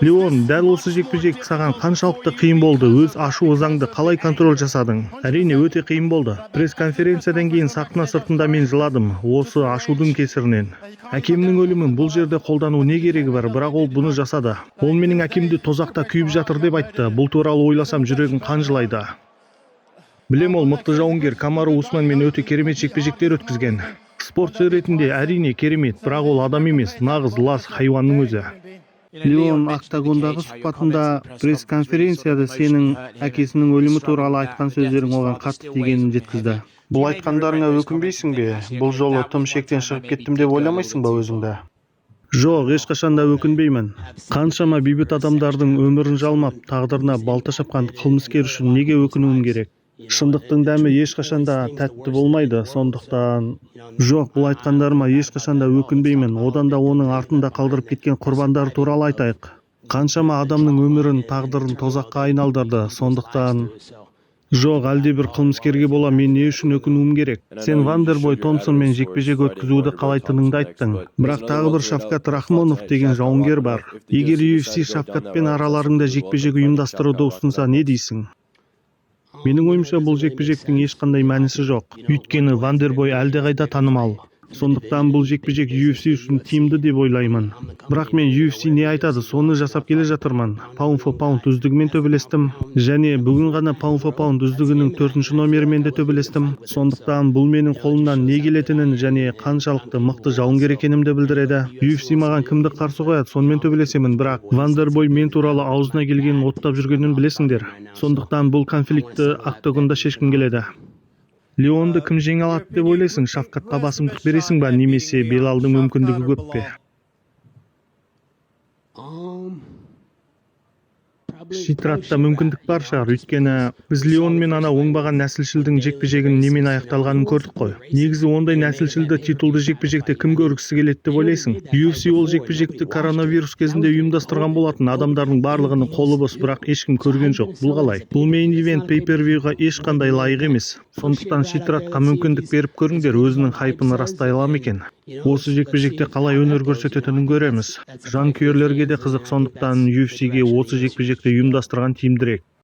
Леон, дәл осы жекпе-жек саған қаншалықты қиын болды? Өз ашу ызаңды қалай контроль жасадың? Әрине, өте қиын болды. Пресс-конференциядан кейін сахна сыртында мен жыладым, осы ашудың кесірінен. Әкемнің өлімін бұл жерде қолдану не керегі бар, бірақ ол бұны жасады. Ол менің әкемді тозақта күйіп жатыр деп айтты. Бұл туралы ойласам жүрегім қан жылайды. Білем, ол мықты жауынгер, Камару Усманмен өте керемет жекпе-жектер өткізген. Спортшы ретінде әрине керемет, бірақ ол адам емес, нағыз лас хайуанның өзі. Леон октагондағы сұхбатында пресс-конференцияда сенің әкесінің өлімі туралы айтқан сөздерің оған қатты тигенін жеткізді. Бұл айтқандарыңа өкінбейсің бе? Бұл жолы тым шектен шығып кеттім деп ойламайсың ба өзіңді? Жоқ, ешқашан да өкінбеймін. Қаншама бейбіт адамдардың өмірін жалмап, тағдырына балта шапқан қылмыскер үшін неге өкінуім керек? Шындықтың дәмі ешқашан да тәтті болмайды, сондықтан... Жоқ, бұл айтқандарыма ешқашан да өкінбеймін. Одан да оның артында қалдырып кеткен құрбандар туралы айтайық. Қаншама адамның өмірін, тағдырын тозаққа айналдырды, сондықтан... Жоқ, әлде бір қылмыскерге бола мен не үшін өкінуім керек? Сен Вандербой Томпсонмен жекпе-жек өткізуді қалайтыныңды айттың. Бірақ тағы бір Шавкат Рахмонов деген жауынгер бар. Егер UFC Шавкатпен араларында жекпе-жек ұйымдастыруды ұсынса, не дейсің? Менің ойымша бұл жекпе-жектің ешқандай мәнісі жоқ. Өйткені Вандербой әлдеқайда танымал. Сондықтан бұл жекпе-жек UFC үшін тиімді деп ойлаймын. Бірақ мен UFC не айтады, соны жасап келе жатырмын. Pound for pound үздігімен төбелестім. Және бүгін ғана Pound for pound үздігінің 4-ші номерімен де төбелестім. Сондықтан бұл менің қолымнан не келетінін және қаншалықты мықты жауынгер екенімді білдіреді. UFC маған кімді қарсы қояды, сонымен төбелесемін, бірақ Вандербой мен туралы аузына келгенін оттап жүргенін білесіңдер. Сондықтан бұл конфликтті октагонда шешкім келеді. Леонды кім жеңе алады деп ойлайсың? Шавкатқа басымдық бересің ба, немесе Белалдың мүмкіндігі көп пе? Шитратта мүмкіндік бар шығар, өйткені біз Леон мен ана оңбаған нәсілшілдің жекпе-жегінің немен аяқталғанын көрдік қой. Негізі ондай нәсілшілді титулды жекпе-жекте кім көргісі келеді деп ойлайсың? UFC ол жекпе-жекті коронавирус кезінде ұйымдастырған болатын, адамдардың барлығының қолы бос, бірақ ешкім көрген жоқ. Бұл қалай? Бұл мейн ивент pay-per-viewға ешқандай лайық емес. Сондықтан Шитратқа мүмкіндік беріп көріңдер, өзінің хайпын растай ала ма екен? Осы жекпе-жекте қалай өнер көрсететінін көреміз. Жанкүйерлерге де қызық, сондықтан UFC-ге осы жекпе-жекті ұйымдастырған тиімдірек.